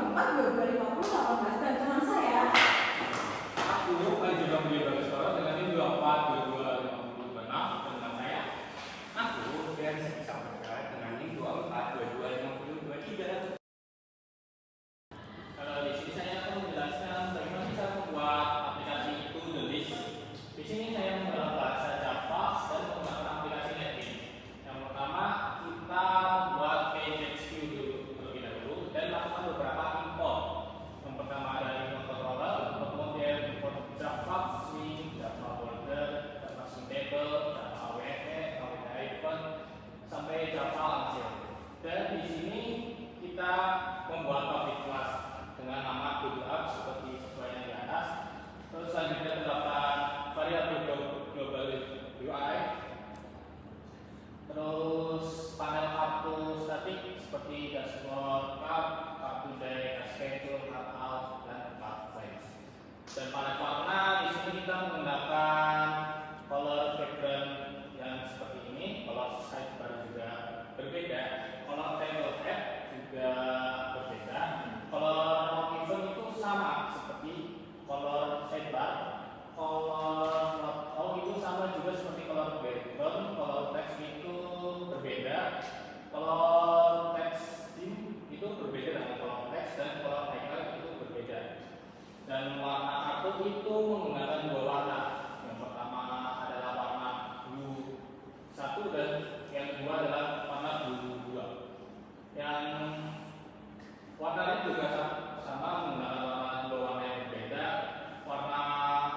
24, 22, 50, 18 dan teman saya. Aku juga beli Bagasora dengan ini 24, 22, 50, 26 dan teman saya. Aku dan sebisa bergerak dengan ini 24, 22, 50, 23. Kalau di sini saya akan menjelaskan bagaimana kita membuat aplikasi itu the list. Di sini saya menggunakan bahasa Java dan menggunakan aplikasi NetBeans. Yang pertama kita membuat PageSQ dulu terlebih dahulu dan lakukan beberapa import. Yang pertama ada import controller, import model, import Java swing, Java border, Java swing table, Java AWT, AWT event, sampai Java langsir. Dan di sini kita membuat public class dengan nama Google Apps seperti sesuai yang di atas. Terus selanjutnya terdapat variabel global UI. Terus panel kartu statik seperti dashboard, kartu day, schedule, out, dan card size. Dan panel warna di sini kita menggunakan color background yang seperti ini. Color sidebar juga berbeda. Color table head juga berbeda. Color event itu sama seperti color sidebar. Color itu sama juga seperti color background. Color text itu berbeda. Color text theme itu berbeda dengan color text dan color highlight itu berbeda. Dan warna kartu itu menggunakan dua warna. Yang pertama adalah warna blue 1 dan yang kedua adalah warna blue 2. Yang warnanya juga sama menggunakan dua warna yang berbeda. Warna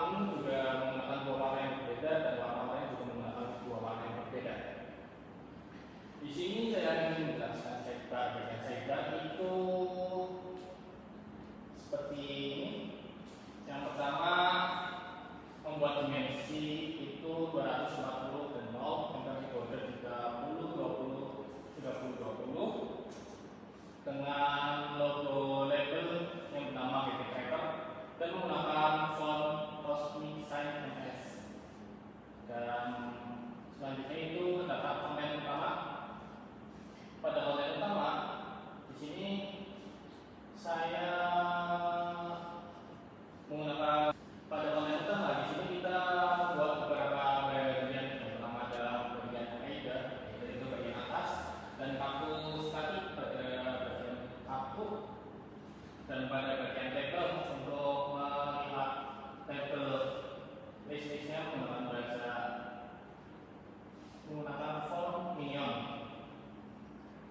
ungu juga menggunakan dua warna yang berbeda dan warna lain juga menggunakan dua warna yang berbeda. Di sini saya ingin menjelaskan sidebar. Bagian sidebar itu seperti ini. Yang pertama membuat dimensi itu 240 dan 0, kemudian border 30, 20, 30, 20 dengan logo label yang bernama BP Tracker dan menggunakan font Cosmic Sign MS. Dan selanjutnya itu terdapat konten utama. Pada konten utama di sini saya menggunakan pada konten utama di sini kita membuat beberapa bagian. Yang pertama adalah bagian header, yaitu bagian atas, dan kartu statik pada bagian kartu, dan pada bagian table untuk melihat table list-listnya menggunakan font Minion.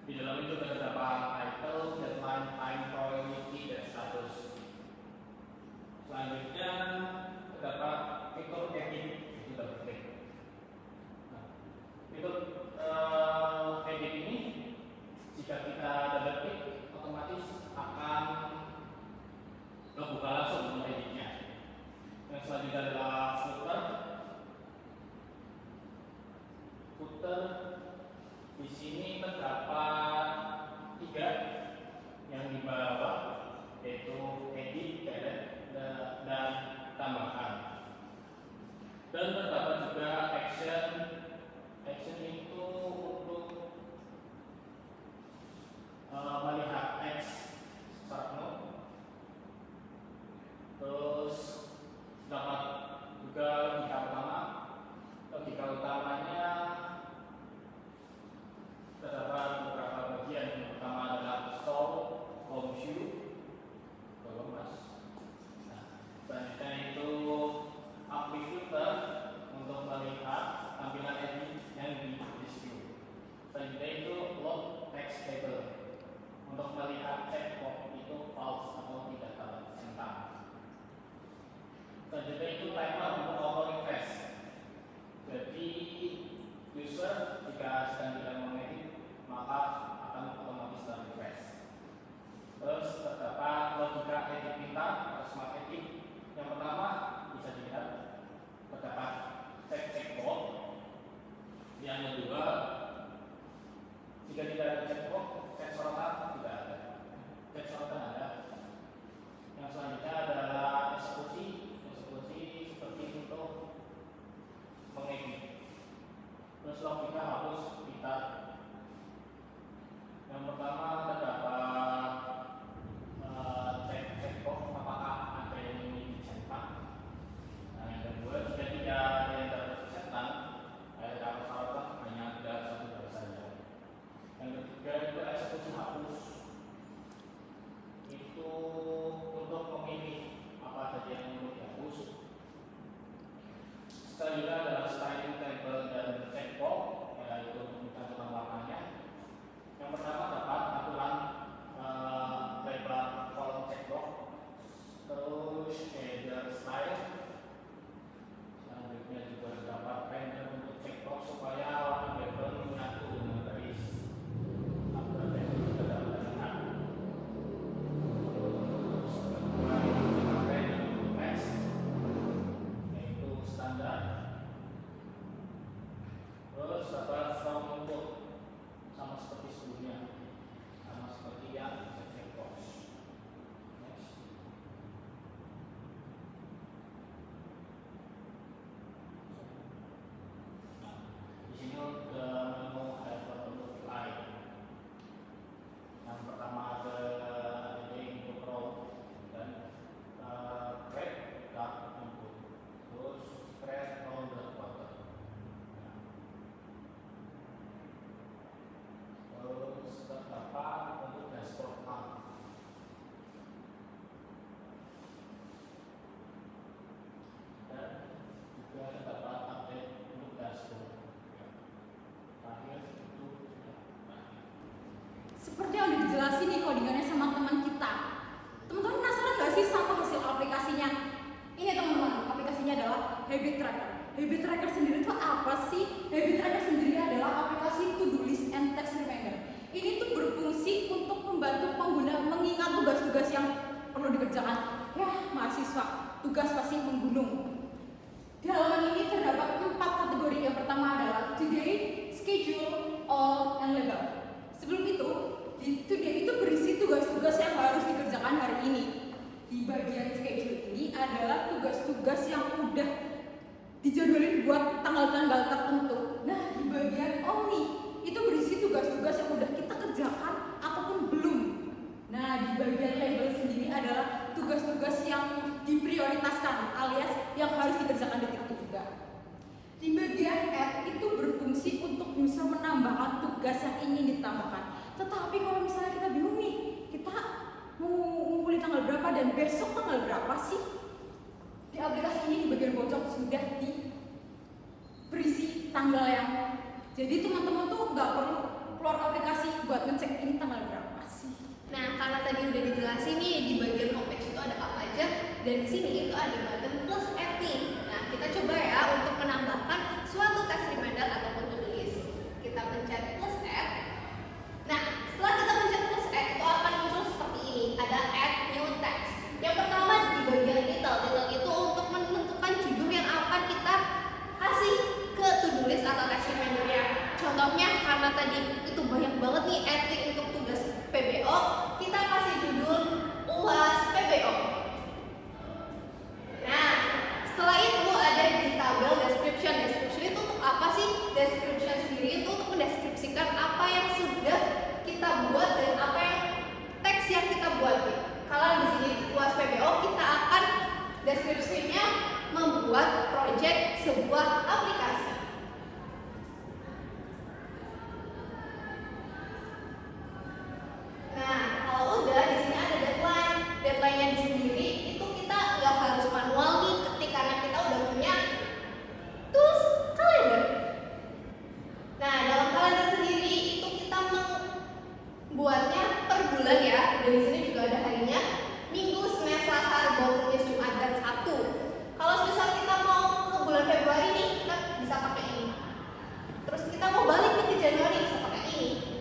Di dalam itu terdapat title, deadline, time, priority, dan status. Selanjutnya terdapat fitur edit, itu double click. Nah, fitur edit ini jika kita double click otomatis akan terbuka langsung editnya. Yang selanjutnya adalah footer. Footer di sini terdapat 3 yang di bawah, yaitu edit, delete, dan tambahkan. itu eksekusi hapus. Itu untuk memilih apa saja yang mau dihapus. Selanjutnya adalah styling table dan checkbox, yaitu menentukan warnanya. Yang pertama dapat aturan lebar kolom checkbox, terus header style. Selanjutnya juga terdapat render untuk checkbox supaya warna background menyatu dengan garis. Aturan table juga dapat dilihat. Terus kedua itu render untuk teks, yaitu standar. Terus dapat from input sama seperti sebelumnya, sama seperti yang checkbox. Next. Nah, di sini menu ada bentuk lain. Yang pertama ada input row dan create dark input, terus create row dark border. Terus terdapat untuk dashboard map. Dan juga terdapat update untuk dashboard. Terakhir itu Seperti yang udah dijelasin nih codingannya sama teman kita. Teman-teman penasaran gak sih sama hasil aplikasinya? Ini teman-teman, aplikasinya adalah Habit Tracker. Habit Tracker sendiri itu apa sih? Habit Tracker sendiri adalah aplikasi to-do list and task reminder. Ini tuh berfungsi untuk membantu pengguna mengingat tugas-tugas yang perlu dikerjakan. Ya, mahasiswa, tugas pasti menggunung. Di halaman ini terdapat 4 kategori. Yang pertama adalah today, schedule, all, and legal. Sebelum itu, di today itu berisi tugas-tugas yang harus dikerjakan hari ini. Di bagian schedule ini adalah tugas-tugas yang udah dijadwalin buat tanggal-tanggal tertentu. Nah, di bagian all nih, itu berisi tugas-tugas yang udah kita kerjakan ataupun belum. Nah, di bagian label sendiri adalah tugas-tugas yang diprioritaskan alias yang harus dikerjakan detik itu juga. Di bagian add itu berfungsi untuk bisa menambahkan tugas yang ingin ditambahkan. Tetapi kalau misalnya kita bingung nih, kita mau ngumpulin tanggal berapa dan besok tanggal berapa sih? Di aplikasi ini di bagian pojok sudah berisi tanggal yang, jadi teman-teman tuh nggak perlu keluar aplikasi buat ngecek ini tanggal berapa sih. Nah, karena tadi udah dijelasin nih di bagian homepage itu ada apa aja, dan di sini itu ada button plus add nih. Nah, kita coba ya untuk menambahkan suatu text reminder ataupun to-do list. Kita pencet plus add. Nah, setelah kita pencet plus add itu akan muncul seperti ini. Ada add new text. Yang pertama di bagian title. Title itu untuk menentukan judul yang akan kita kasih ke to-do list atau text reminder ya. Contohnya karena tadi itu banyak banget nih etik untuk tugas PBO, kita kasih judul UAS PBO. Nah, setelah itu ada di tabel description. Description itu untuk apa sih? Description sendiri itu untuk mendeskripsikan apa yang sudah kita buat dan apa yang teks yang kita buat. Kalau di sini UAS PBO, kita akan deskripsinya membuat project sebuah aplikasi. Nah, kalau udah di sini ada deadline. Deadline-nya di sendiri itu kita nggak harus manual nih ketik karena kita udah punya tools kalender. Nah, dalam kalender sendiri itu kita membuatnya per bulan ya. Dan di sini juga ada harinya. Minggu, Senin, Selasa, Rabu, Kamis, Jumat, dan Sabtu. Kalau misal kita mau ke bulan Februari nih, kita bisa pakai ini. Terus kita mau balik nih ke Januari, bisa pakai ini.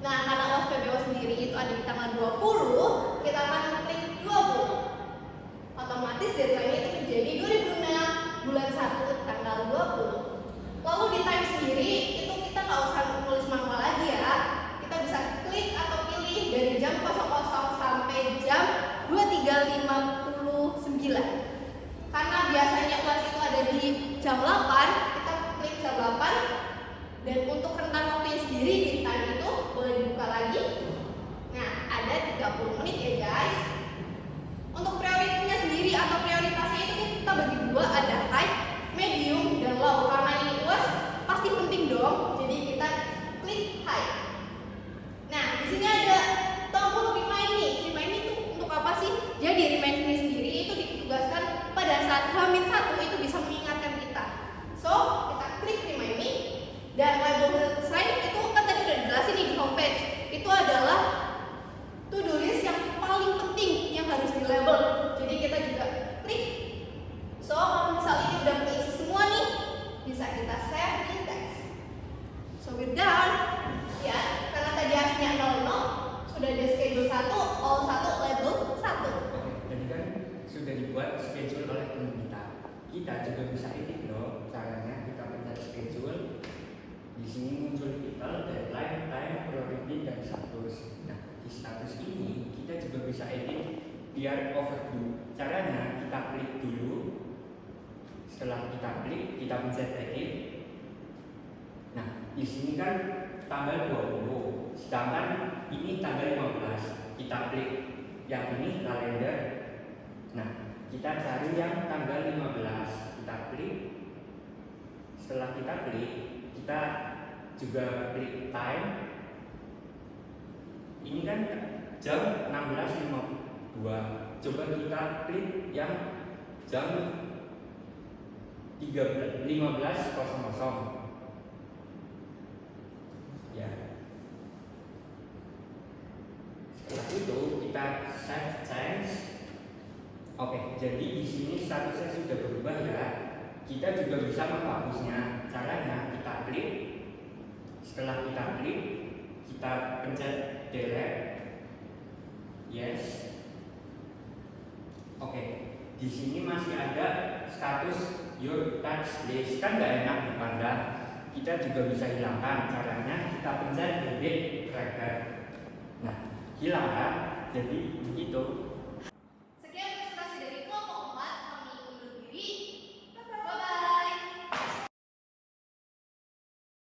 Nah, karena UAS PBO sendiri itu ada di tanggal 20, kita akan klik 20. Otomatis deadline-nya itu jadi 2006 bulan 1 tanggal 20. Lalu di time sendiri itu kita nggak usah nulis manual lagi ya. Kita bisa klik atau pilih dari jam 00 sampai jam 23.59. Karena biasanya UAS itu ada di jam 8, kita klik jam 8. Dan untuk rentang waktunya sendiri di time itu boleh dibuka lagi. Nah, ada 30 menit ya guys. Untuk prioritasnya sendiri atau prioritasnya itu kita bagi dua, ada high, medium, dan low. Karena ini UAS pasti penting dong, jadi kita klik high. Nah, sudah dibuat schedule oleh teman kita. Kita juga bisa edit loh. Caranya kita pencet schedule. Di sini muncul title, deadline, time, priority, dan status. Nah, di status ini kita juga bisa edit biar overdue. Caranya kita klik dulu. Setelah kita klik, kita pencet edit. Nah, di sini kan tanggal 20, sedangkan ini tanggal 15. Kita klik yang ini kalender. Nah, kita cari yang tanggal 15. Kita klik. Setelah kita klik, kita juga klik time. Ini kan jam 16.52. Coba kita klik yang jam 15.00. Ya. Setelah itu kita save change. Oke, jadi di sini statusnya sudah berubah ya. Kita juga bisa menghapusnya. Caranya kita klik. Setelah kita klik, kita pencet delete. Yes. Oke, di sini masih ada status your text list. Kan nggak enak dipandang. Kita juga bisa hilangkan. Caranya kita pencet edit tracker. Nah, hilang kan? Jadi begitu.